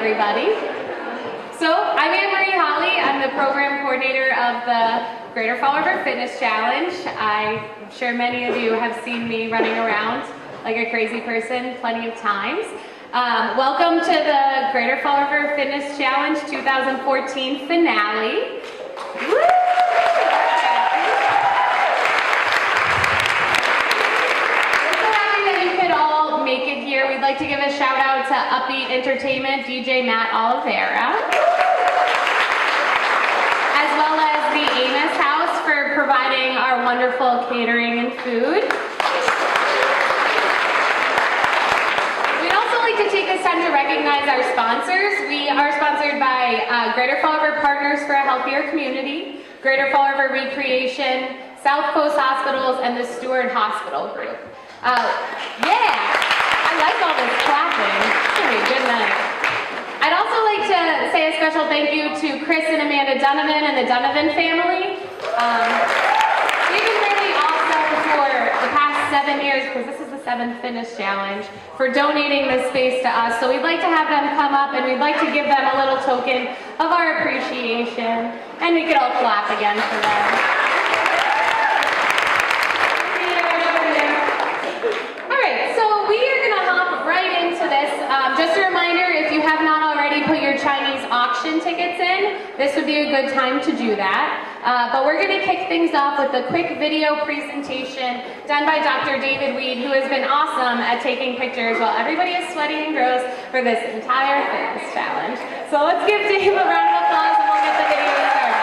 everybody. So, I'm Annemarie Holly. I'm the program coordinator of the Greater Fall River Fitness Challenge. I'm sure many of you have seen me running around like a crazy person plenty of times. Welcome to the Greater Fall River Fitness Challenge 2014 finale. Woo! Make it here. We'd like to give a shout out to Upbeat Entertainment, DJ Matt Oliveira, as well as the Amos House for providing our wonderful catering and food. We'd also like to take this time to recognize our sponsors. We are sponsored by Greater Fall River Partners for a Healthier Community, Greater Fall River Recreation, South Coast Hospitals, and the Stewart Hospital Group. Yeah! I like all this clapping. It's gonna be a good night. I'd also like to say a special thank you to Chris and Amanda Donovan and the Donovan family. We've been really awesome for the past 7 years, because this is the 7th Fitness Challenge, for donating this space to us. So we'd like to have them come up and we'd like to give them a little token of our appreciation. And we could all clap again for them. Just a reminder, if you have not already put your Chinese auction tickets in, this would be a good time to do that. But we're going to kick things off with a quick video presentation done by Dr. David Weed, who has been awesome at taking pictures while everybody is sweaty and gross for this entire fitness challenge. So let's give Dave a round of applause and we'll get the video started.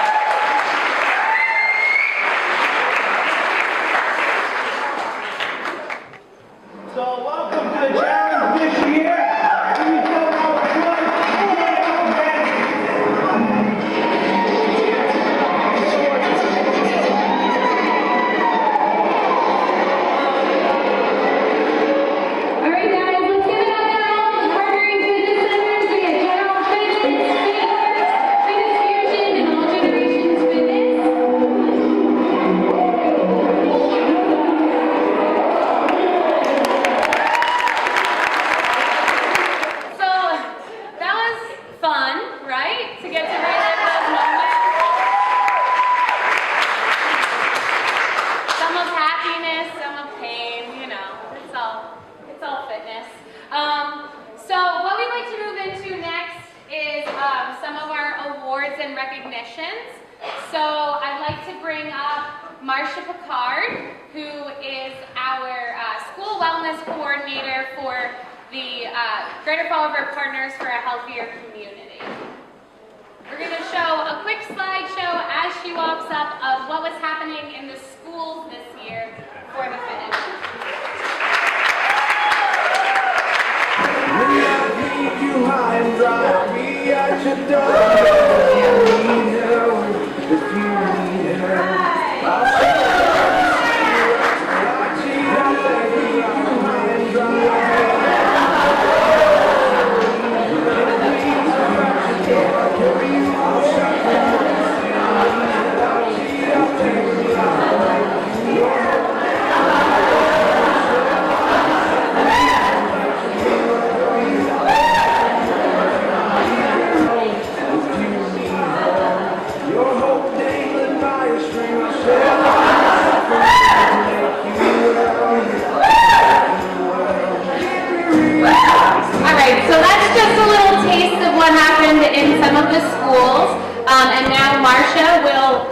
So welcome to the challenge this year. So I'd like to bring up Marcia Picard, who is our school wellness coordinator for the Greater Fall River Partners for a Healthier Community. We're going to show a quick slideshow as she walks up of what was happening in the schools this year for the fitness. You high and dry, I'll be at your door. If you need help, I'll in some of the schools, and now Marcia will...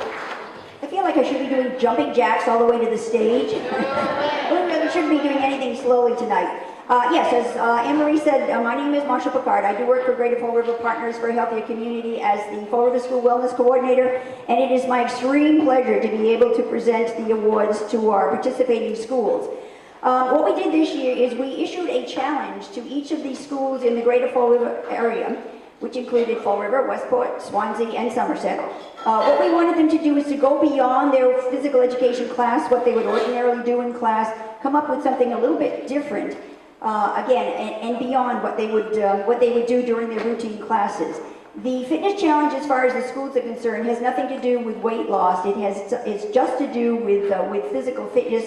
I feel like I should be doing jumping jacks all the way to the stage. We shouldn't be doing anything slowly tonight. Yes, as Anne-Marie said, my name is Marcia Picard. I do work for Greater Fall River Partners for a Healthier Community as the Fall River School Wellness Coordinator, and it is my extreme pleasure to be able to present the awards to our participating schools. What we did this year is we issued a challenge to each of these schools in the Greater Fall River area, which included Fall River, Westport, Swansea, and Somerset. What we wanted them to do is to go beyond their physical education class, what they would ordinarily do in class, come up with something a little bit different, again, and beyond what they would do during their routine classes. The fitness challenge, as far as the schools are concerned, has nothing to do with weight loss. It's just to do with physical fitness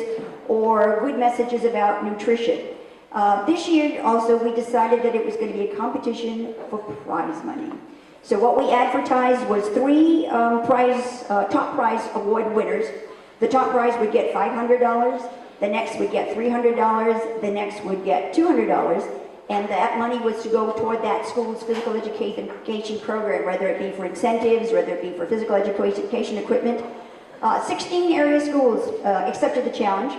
or good messages about nutrition. This year also we decided that it was going to be a competition for prize money. So what we advertised was three top prize award winners. The top prize would get $500, the next would get $300, the next would get $200, and that money was to go toward that school's physical education program, whether it be for incentives, whether it be for physical education equipment. 16 area schools accepted the challenge.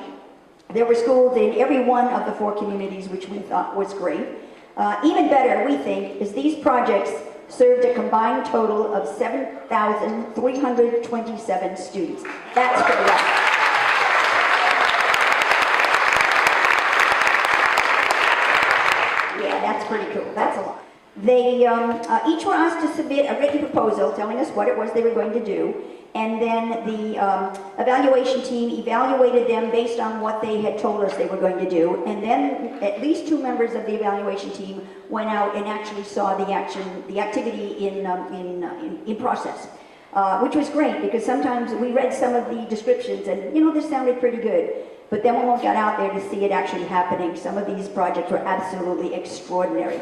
There were schools in every one of the 4 communities, which we thought was great. Even better, we think, is these projects served a combined total of 7,327 students. That's pretty awesome. Yeah, that's pretty cool. That's a lot. They each were asked to submit a written proposal telling us what it was they were going to do, and then the evaluation team evaluated them based on what they had told us they were going to do, and then at least 2 members of the evaluation team went out and actually saw the activity in process, which was great, because sometimes we read some of the descriptions and, you know, this sounded pretty good, but then when we got out there to see it actually happening, some of these projects were absolutely extraordinary.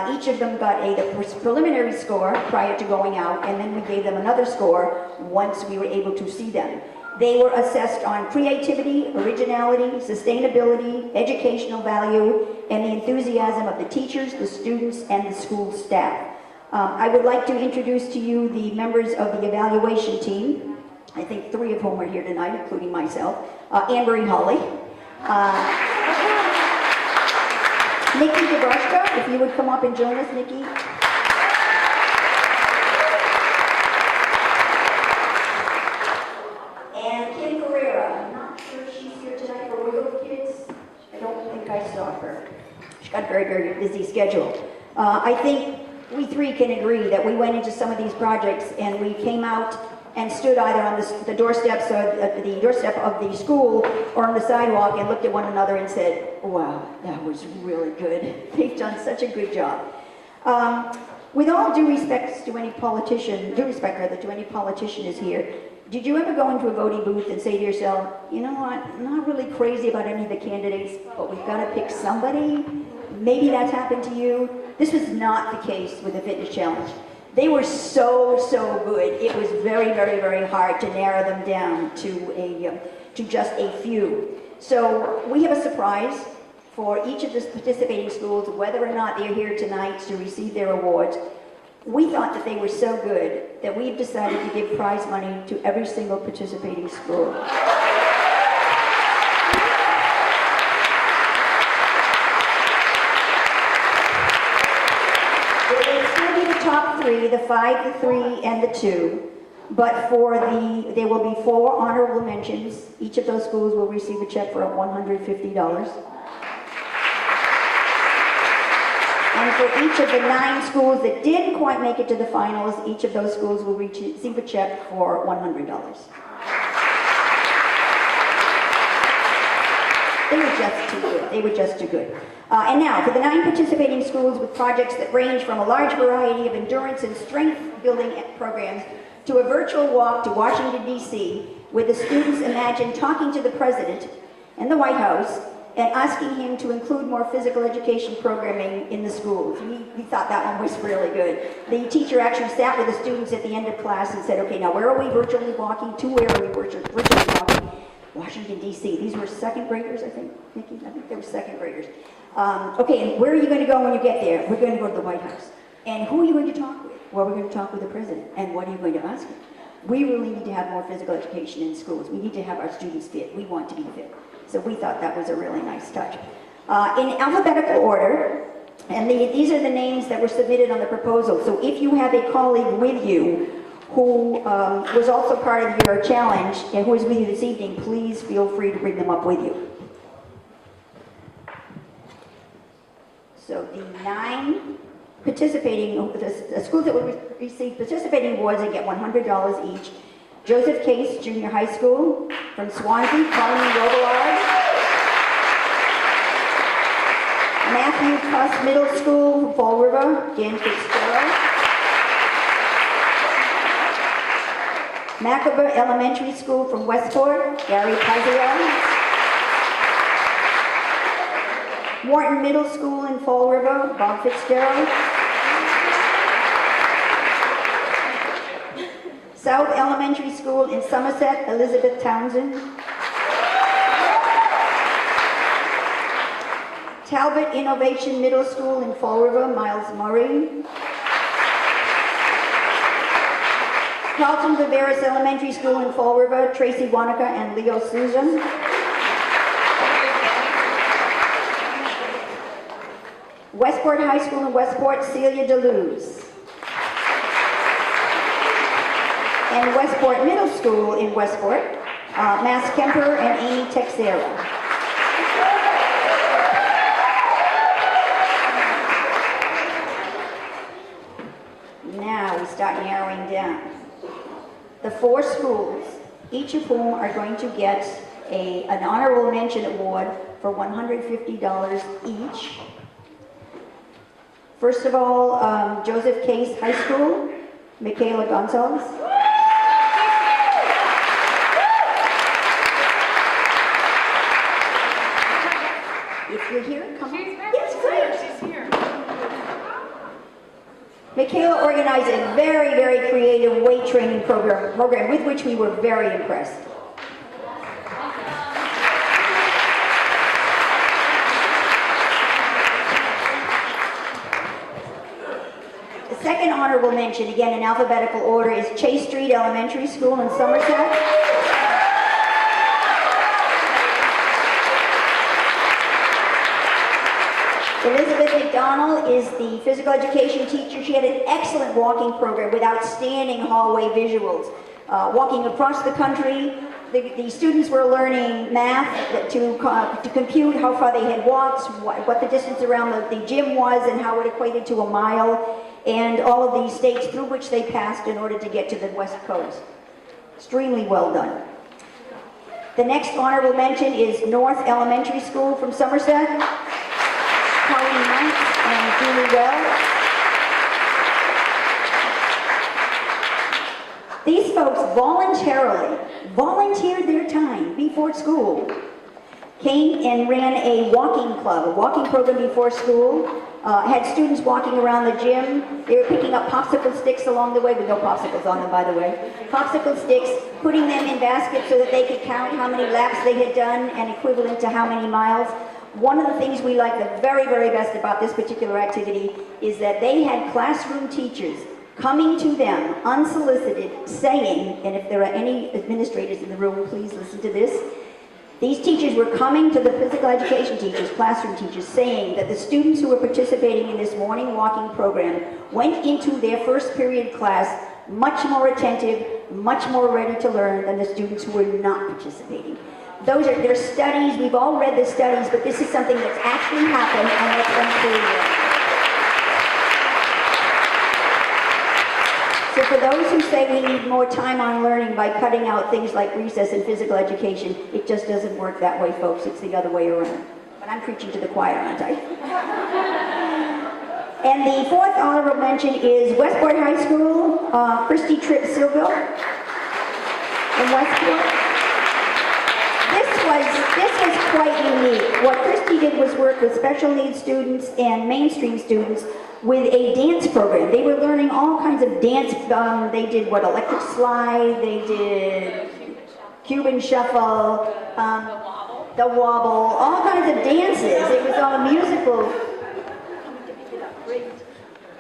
Each of them got a preliminary score prior to going out, and then we gave them another score once we were able to see them. They were assessed on creativity, originality, sustainability, educational value, and the enthusiasm of the teachers, the students, and the school staff. I would like to introduce to you the members of the evaluation team. I think 3 of whom are here tonight, including myself. Annemarie Holly. Nikki DeBrushka, if you would come up and join us, Nikki. And Kim Carrera. I'm not sure she's here tonight for Wiggle Kids. I don't think I saw her. She's got a very, very busy schedule. I think we 3 can agree that we went into some of these projects and we came out and stood either on the doorsteps or the doorstep of the school or on the sidewalk and looked at one another and said, wow, that was really good. They've done such a good job. With all due respect to any politician, to any politician is here, did you ever go into a voting booth and say to yourself, you know what, I'm not really crazy about any of the candidates, but we've got to pick somebody? Maybe that's happened to you. This was not the case with the fitness challenge. They were so good. It was very, very, very hard to narrow them down to just a few. So we have a surprise for each of the participating schools, whether or not they're here tonight to receive their awards. We thought that they were so good that we've decided to give prize money to every single participating school. Top 3, the 5, the 3, and the 2. But there will be 4 honorable mentions. Each of those schools will receive a check for $150. And for each of the 9 schools that didn't quite make it to the finals, each of those schools will receive a check for $100. They were just too good. They were just too good. And now, for the 9 participating schools with projects that range from a large variety of endurance and strength-building programs to a virtual walk to Washington, D.C., where the students imagine talking to the President and the White House and asking him to include more physical education programming in the schools. We thought that one was really good. The teacher actually sat with the students at the end of class and said, okay, now where are we virtually walking to? Where are we virtually walking? Washington, D.C. These were 2nd graders, I think, Nikki? I think they were 2nd graders. Okay, and where are you going to go when you get there? We're going to go to the White House. And who are you going to talk with? Well, we're going to talk with the President. And what are you going to ask him? We really need to have more physical education in schools. We need to have our students fit. We want to be fit. So we thought that was a really nice touch. In alphabetical order, and these are the names that were submitted on the proposal. So if you have a colleague with you who was also part of your challenge and who is with you this evening, please feel free to bring them up with you. So the 9 participating, the schools that will receive participating awards and get $100 each. Joseph Case Junior High School from Swansea, Colleen Robillard. Matthew Cuss Middle School from Fall River, Dan Fitzgerald. Macabre Elementary School from Westport, Gary Pazio. Wharton Middle School in Fall River, Bob Fitzgerald. South Elementary School in Somerset, Elizabeth Townsend. Talbot Innovation Middle School in Fall River, Miles Murray. Carlton Viveris Elementary School in Fall River, Tracy Wanaka and Leo Susan. Westport High School in Westport, Celia DeLuz. And Westport Middle School in Westport, Mass Kemper and Amy Texera. Now we start narrowing down. The 4 schools, each of whom are going to get an honorable mention award for $150 each. First of all, Joseph Case High School, Michaela Gonzalez. If you're here, come on. Yes, great. She's here. Michaela organized a very, very creative weight training program with which we were very impressed. The second honorable mention, again in alphabetical order, is Chase Street Elementary School in Somerset. Elizabeth McDonald is the physical education teacher. She had an excellent walking program with outstanding hallway visuals. Walking across the country, the students were learning math to compute how far they had walked, what the distance around the gym was, and how it equated to a mile, and all of these states through which they passed in order to get to the West Coast. Extremely well done. The next honorable mention is North Elementary School from Somerset. Colleen Knight and Julie Well. These folks volunteered their time before school, came and ran a walking club, a walking program before school, had students walking around the gym. They were picking up popsicle sticks along the way, with no popsicles on them, by the way. Popsicle sticks, putting them in baskets so that they could count how many laps they had done and equivalent to how many miles. One of the things we like the very, very best about this particular activity is that they had classroom teachers coming to them unsolicited saying, and if there are any administrators in the room, please listen to this. These teachers were coming to the physical education teachers, classroom teachers, saying that the students who were participating in this morning walking program went into their first period class much more attentive, much more ready to learn than the students who were not participating. Those are their studies. We've all read the studies, but this is something that's actually happened and that's been proven. So for those who say we need more time on learning by cutting out things like recess and physical education, it just doesn't work that way, folks. It's the other way around. But I'm preaching to the choir, aren't I? And the 4th honorable mention is Westport High School, Christy Tripp Silville in Westport. This was quite unique. What Christy did was work with special needs students and mainstream students with a dance program. They were learning all kinds of dance. They did electric slide, they did Cuban shuffle, the wobble, all kinds of dances. It was all musical.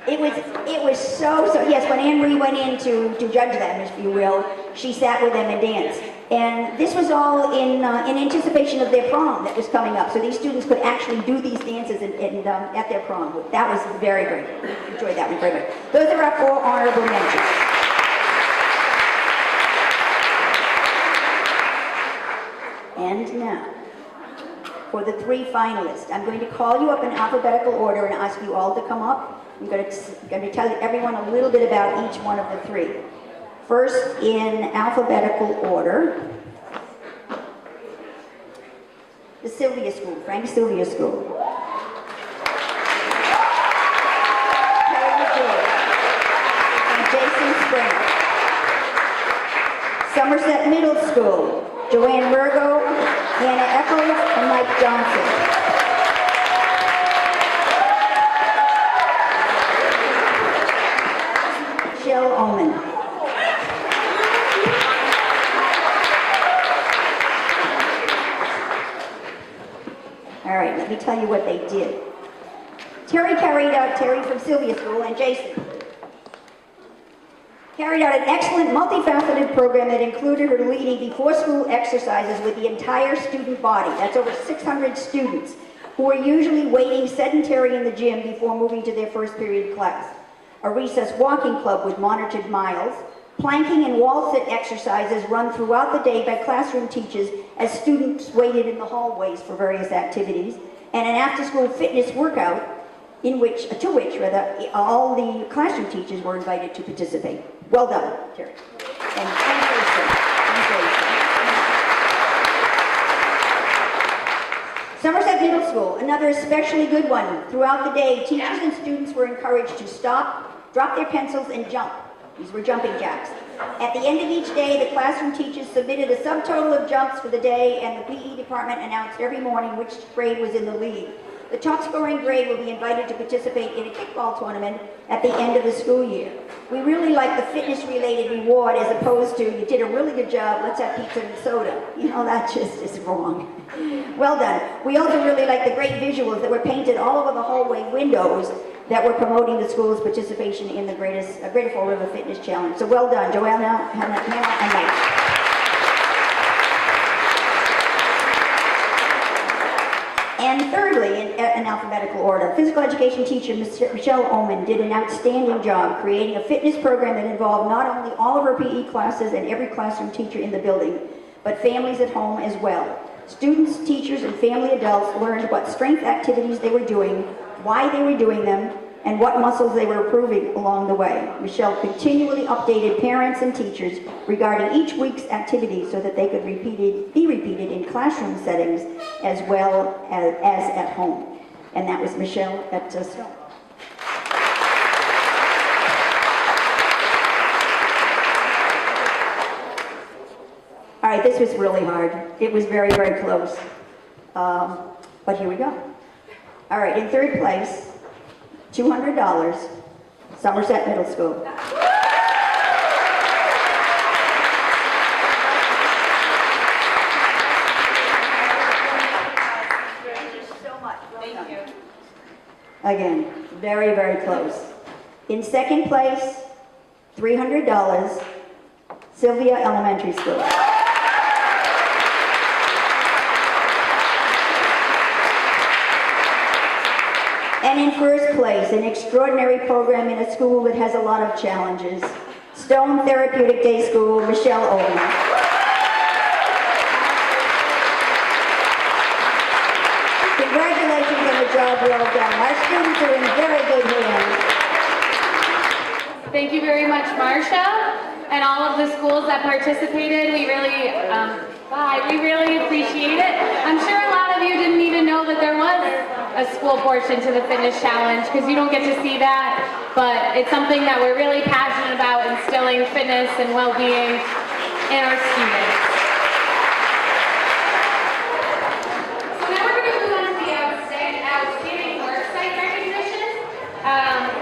It was so, yes, when Annemarie went in to judge them, if you will, she sat with them and danced. And this was all in anticipation of their prom that was coming up. So these students could actually do these dances at their prom. That was very, very, enjoyed that one very much. Those are our 4 honorable mentions. And now, for the 3 finalists, I'm going to call you up in alphabetical order and ask you all to come up. I'm going to tell everyone a little bit about each one of the 3. First, in alphabetical order, the Sylvia School, Frank Sylvia School. Carrie McGill and Jason Springer. Somerset Middle School, Joanne Virgo, Hannah Eccles, and Mike Johnson. Terry from Sylvia School, and Jason. Carried out an excellent multifaceted program that included her leading before-school exercises with the entire student body. That's over 600 students who were usually waiting sedentary in the gym before moving to their first period class. A recess walking club with monitored miles, planking and wall sit exercises run throughout the day by classroom teachers as students waited in the hallways for various activities, and an after-school fitness workout to which all the classroom teachers were invited to participate. Well done, Terry. And Somerset Middle School, another especially good one. Throughout the day, teachers and students were encouraged to stop, drop their pencils, and jump. These were jumping jacks. At the end of each day, the classroom teachers submitted a subtotal of jumps for the day, and the PE department announced every morning which grade was in the lead. The top scoring grade will be invited to participate in a kickball tournament at the end of the school year. We really like the fitness-related reward as opposed to, you did a really good job, let's have pizza and soda. You know, that just is wrong. Well done. We also really like the great visuals that were painted all over the hallway windows that were promoting the school's participation in the Greater Fall River Fitness Challenge. So well done, Joanna, Hannah, and Mike. And thirdly, in alphabetical order, physical education teacher Michelle Oman did an outstanding job creating a fitness program that involved not only all of her PE classes and every classroom teacher in the building, but families at home as well. Students, teachers, and family adults learned what strength activities they were doing, why they were doing them, and what muscles they were improving along the way. Michelle continually updated parents and teachers regarding each week's activities so that they could be repeated in classroom settings as well as at home. And that was Michelle at Stone. All right, this was really hard. It was very, very close. But here we go. All right, in third place, $200, Somerset Middle School. Thank you so much. Thank you. Again, very, very close. In second place, $300, Sylvia Elementary School. And in first place, an extraordinary program in a school that has a lot of challenges, Stone Therapeutic Day School, Michelle Owen. Congratulations on a job well done. Our students are in very good hands. Thank you very much, Marcia, and all of the schools that participated. We really appreciate it. I'm sure a lot of you didn't even know that there was a school portion to the fitness challenge because you don't get to see that, but it's something that we're really passionate about, instilling fitness and well-being in our students. So now we're going to move on to the outstanding worksite recognition.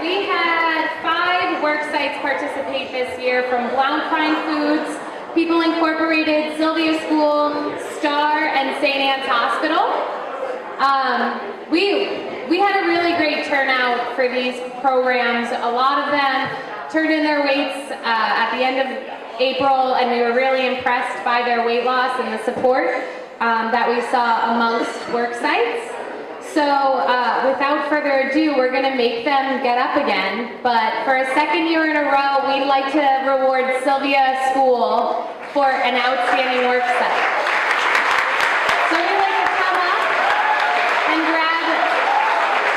We had 5 worksites participate this year from Blount Fine Foods, People Incorporated, Sylvia School, Star, and St. Anne's Hospital. We had a really great turnout for these programs. A lot of them turned in their weights at the end of April, and we were really impressed by their weight loss and the support that we saw amongst work sites. So without further ado, we're going to make them get up again. But for a second year in a row, we'd like to reward Sylvia School for an outstanding work site. So we'd like to come up and grab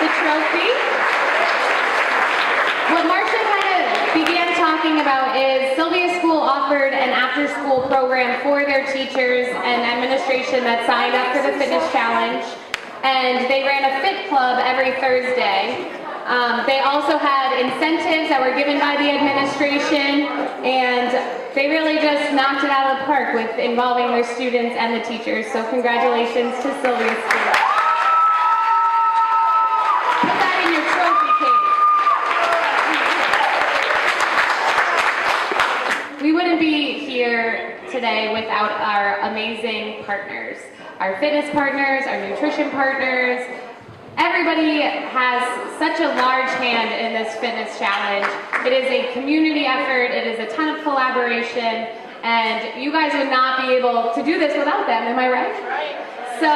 the trophy. What Marcia kind of began talking about is Sylvia School offered an after-school program for their teachers and administration that signed up for the fitness challenge, and they ran a fit club every Thursday. They also had incentives that were given by the administration, and they really just knocked it out of the park with involving their students and the teachers. So congratulations to Sylvia School. Put that in your trophy case. We wouldn't be here today without our amazing partners. Our fitness partners, our nutrition partners, Everybody has such a large hand in this fitness challenge. It is a community effort, it is a ton of collaboration, and you guys would not be able to do this without them, am I right? Right. So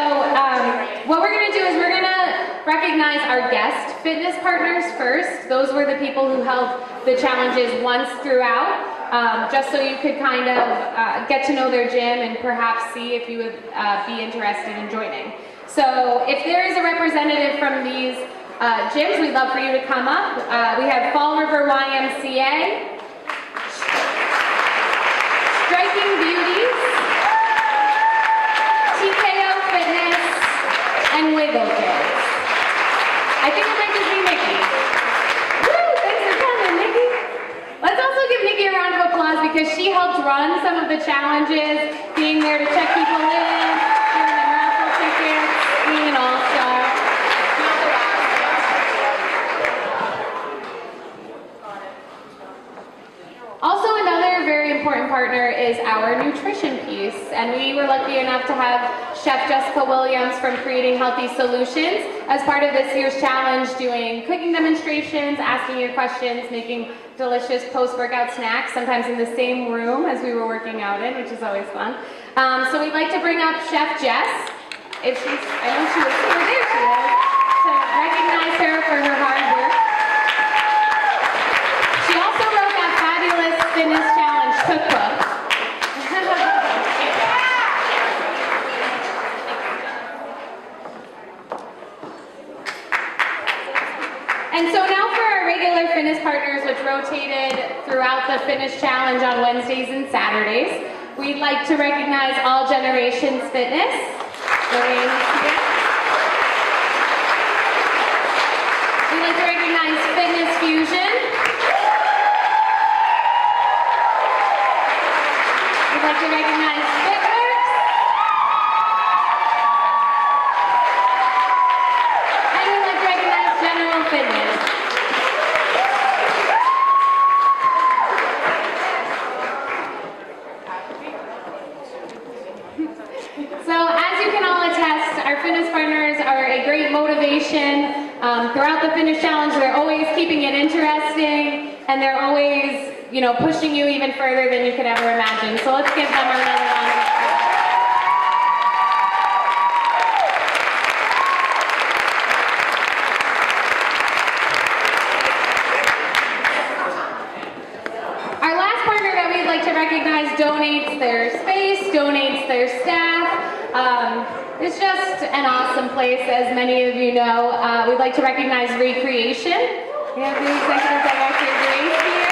what we're gonna do is we're gonna recognize our guest fitness partners first. Those were the people who held the challenges once throughout, just so you could kind of get to know their gym and perhaps see if you would be interested in joining. So if there is a representative from these gyms, we'd love for you to come up. We have Fall River YMCA, Striking Beauties, TKO Fitness, and Wiggle Kids. I think it might just be Nikki. Woo! Thanks for coming, Nikki. Let's also give Nikki a round of applause because she helped run some of the challenges, being there to check people in, giving them raffle tickets, being an all-star. Also, another very important partner is our nutrition piece, and we were lucky enough to have Chef Jessica Williams from Creating Healthy Solutions as part of this year's challenge, doing cooking demonstrations, asking your questions, making delicious post-workout snacks, sometimes in the same room as we were working out in, which is always fun. So we'd like to bring up Chef Jess, if she's, I know she was here, there she is, to recognize her for her hard work. She also wrote that fabulous Fitness Challenge cookbook. And so now for our regular fitness partners, which rotated throughout the Fitness Challenge on Wednesdays and Saturdays, we'd like to recognize All Generations Fitness. We'd like to recognize Fitness Fusion. We'd like to recognize FitWorks. And we'd like to recognize General Fitness. So as you can all attest, our fitness partners are a great motivation. Throughout the Fitness Challenge, they're always keeping it interesting, and they're always, pushing you even further than you could ever imagine. So let's give them another round of applause. Our last partner that we'd like to recognize donates their space, donates their staff. It's just an awesome place, as many of you know. We'd like to recognize Recreation. We have the Executive Director, Grace, here.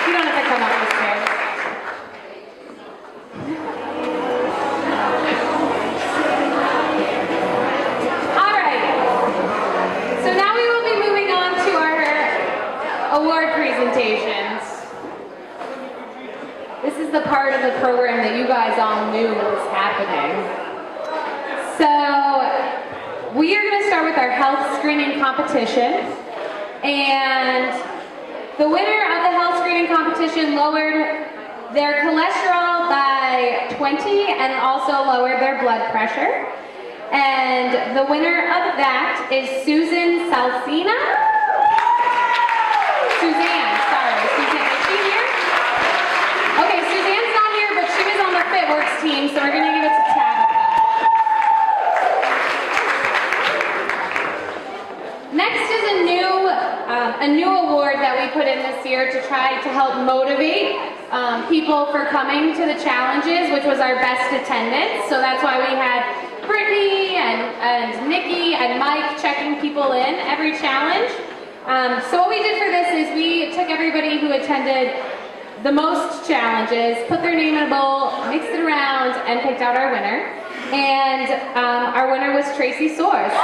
You don't have to come up the stairs. All right. So now we will be moving on to our award presentations. This is the part of the program that you guys all knew was happening. So we are going to start with our health screening competition. And the winner of the health screening competition lowered their cholesterol by 20 and also lowered their blood pressure. And the winner of that is Susan Salcina. Suzanne, sorry. Suzanne, is she here? Okay, Suzanne's not here, but she was on the FitWorks team, so we're going to give it to Tabitha. Next is a new award that we put in this year to try to help motivate people for coming to the challenges, which was our best attendance. So that's why we had Brittany and Nikki and Mike checking people in every challenge. So what we did for this is we took everybody who attended the most challenges, put their name in a bowl, mixed it around, and picked out our winner. And our winner was Tracy Soares.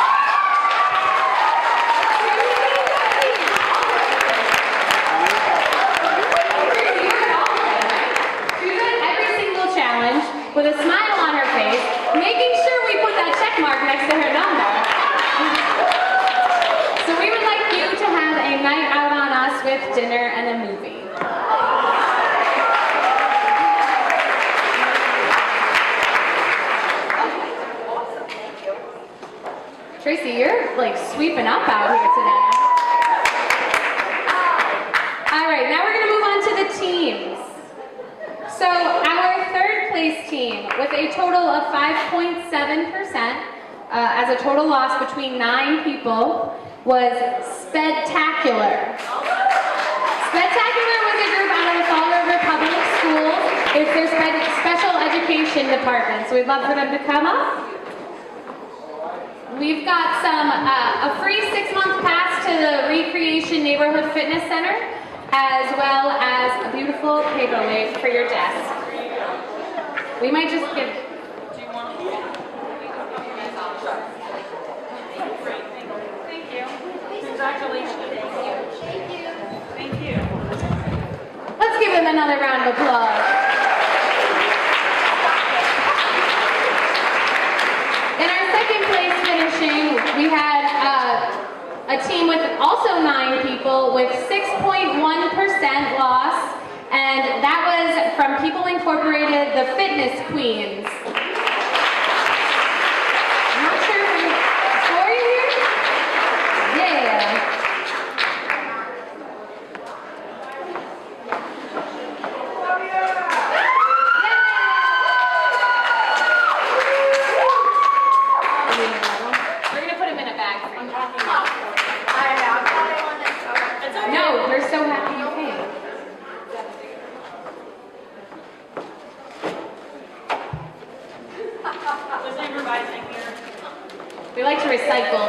She did every single challenge with a smile on her face, making sure we put that check mark next to her number. So we would like you to have a night out on us with dinner and a movie. Tracy, you're like sweeping up out here today. All right, now we're gonna move on to the teams. So our third place team with a total of 5.7%, as a total loss between 9 people, was Spectacular. Spectacular was a group out of the Fall River Public Schools. It's their special education department, so we'd love for them to come up. We've got a free 6-month pass to the Recreation Neighborhood Fitness Center, as well as a beautiful paperweight for your desk. We might just give... Do you want to? Thank you. Congratulations. Thank you. Thank you. Let's give them another round of applause. In our second place finishing, we had a team with also 9 people with 6.1% loss, and that was from People Incorporated, the Fitness Queens. I'm not sure if you for you here? Yeah. We're gonna put him in a bag for you. No, we're so happy you came. Was improvising here. We like to recycle.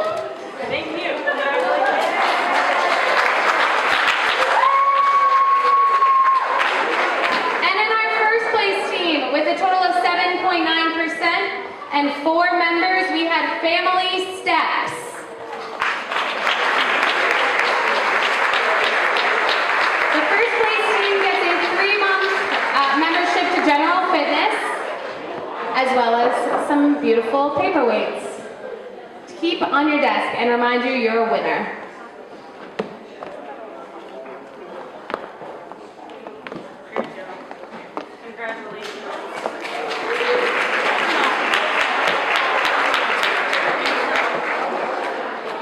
Thank you. And in our first place team, with a total of 7.9% and 4 members, we had Family Steps. The first place team gets a 3-month membership to General Fitness, as well as some beautiful paperweights to keep on your desk and remind you you're a winner. Congratulations.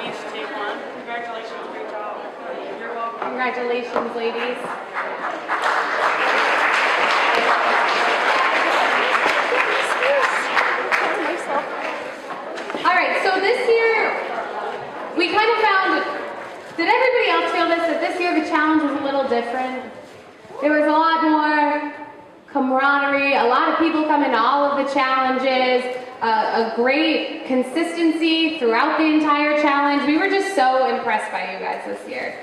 Each take one. Congratulations. Great job. You're welcome. Congratulations, ladies. All right, so this year, we kind of found, did everybody else feel this, that this year the challenge was a little different? There was a lot more camaraderie, a lot of people coming to all of the challenges, a great consistency throughout the entire challenge. We were just so impressed by you guys this year.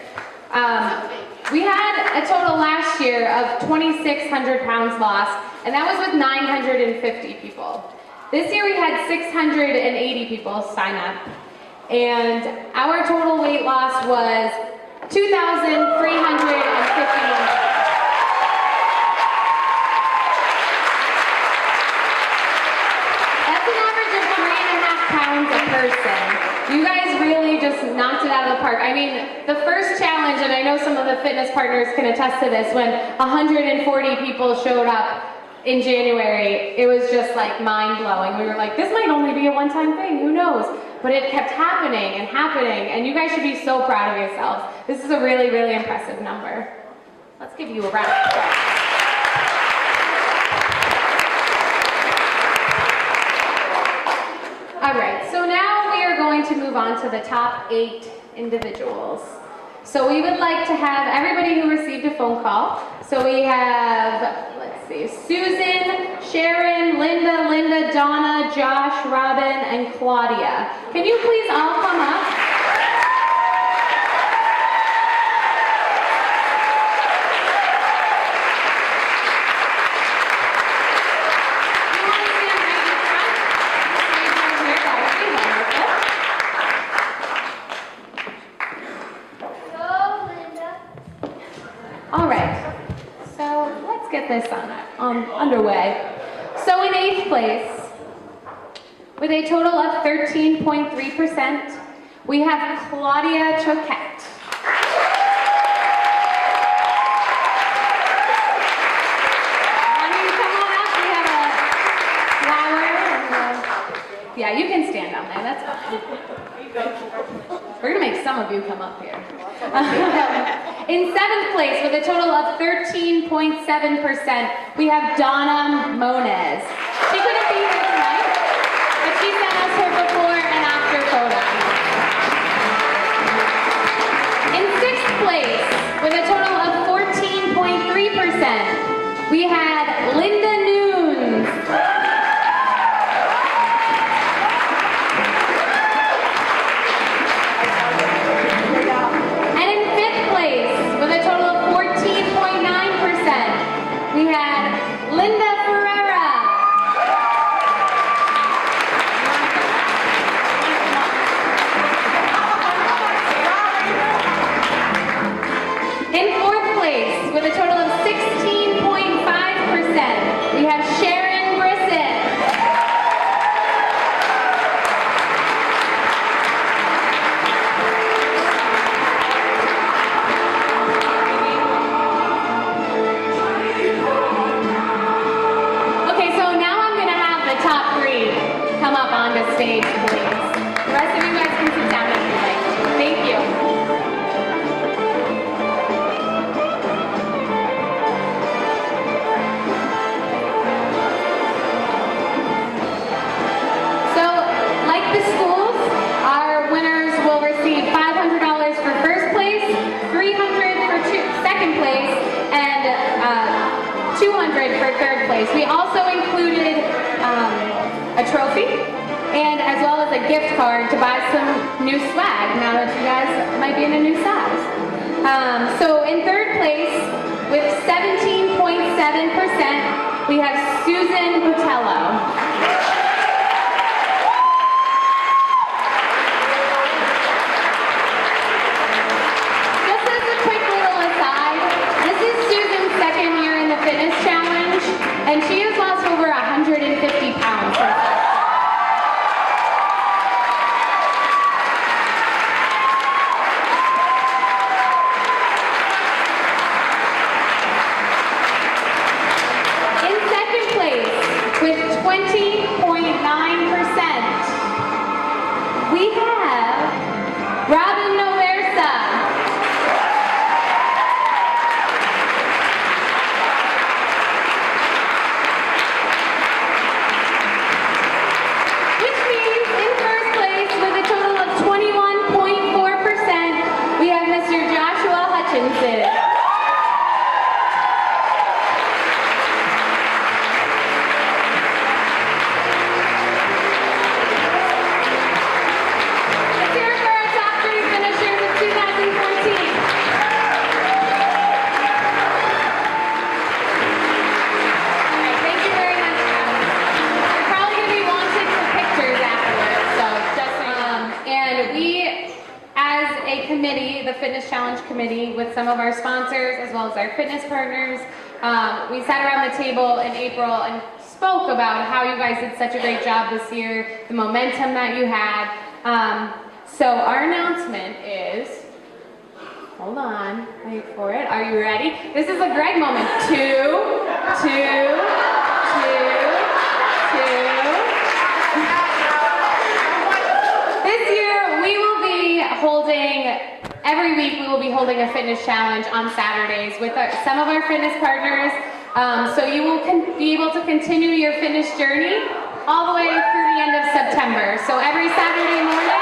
We had a total last year of 2,600 pounds lost, and that was with 950 people. This year we had 680 people sign up, and our total weight loss was 2,351. That's an average of 3.5 pounds a person. You guys really just knocked it out of the park. I mean, the first challenge, and I know some of the fitness partners can attest to this, when 140 people showed up in January, it was just like mind-blowing. We were like, this might only be a one-time thing, who knows? But it kept happening and happening, and you guys should be so proud of yourselves. This is a really, really impressive number. Let's give you a round of applause. All right, so now we are going to move on to the top 8 individuals. So we would like to have everybody who received a phone call. So we have, let's see, Susan, Sharon, Linda, Donna, Josh, Robin, and Claudia. Can you please all come up? You want to stand right in front? Stand right here, that would be wonderful. All right, so let's get this underway. So in 8th place, with a total of 13.3%, we have Claudia Choquette. Why don't you come on up? We have a flower. Yeah, you can stand up. down there, that's fine. We're gonna make some of you come up here. In 7th place, with a total of 13.7%, we have Donna Moniz. She couldn't be here tonight, but she sent us her before and after photo. In 6th place, with a total of 14.3%, we had Linda Nunes. And in 5th place, with a total of 14.9%, we had Linda Ferreira. In 4th place, with a total of 16.5%, we have Sharon Brisson. Okay, so now I'm going to have the top 3 come up onto stage, please. The rest of you guys can sit down if you like. Thank you. So, like the schools, our winners will receive $500 for first place, $300 for second place, and $200 for third place. We also included a trophy, and as well as a gift card to buy some new swag now that you guys might be in a new size. So in third place, with 17.7%, we have Susan Botelho. Just as a quick little aside, this is Susan's second year in the fitness challenge, and she has lost over 150 pounds. In second place, with 20.9%, we have Robin Noverca. Which means in first place, with a total of 21.4%, we have Mr. Joshua Hutchinson. Let's hear it for our top 3 finishers of 2014. All right, thank you very much, guys. You're probably going to be wanted for pictures afterwards, so just so you know. And we, as a committee, the Fitness Challenge Committee, with some of our sponsors as well as our fitness partners, we sat around the table in April and spoke about how you guys did such a great job this year, the momentum that you had. So our announcement is, hold on, wait for it. Are you ready? This is a Greg moment. 2, 2, 2, 2. This year we will be holding, every week we will be holding a fitness challenge on Saturdays with some of our fitness partners. So you will be able to continue your fitness journey all the way through the end of September. So every Saturday morning,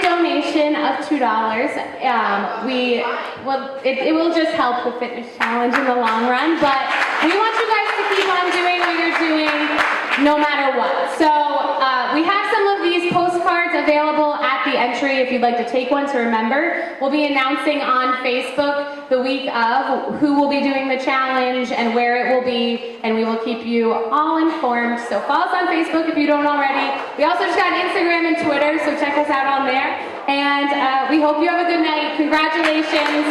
donation of $2. It will just help the fitness challenge in the long run, but we want you guys to keep on doing what you're doing no matter what. So we have some of these postcards available at the entry if you'd like to take one to remember. We'll be announcing on Facebook the week of who will be doing the challenge and where it will be, and we will keep you all informed. So follow us on Facebook if you don't already. We also just got Instagram and Twitter, so check us out on there. And we hope you have a good night. Congratulations.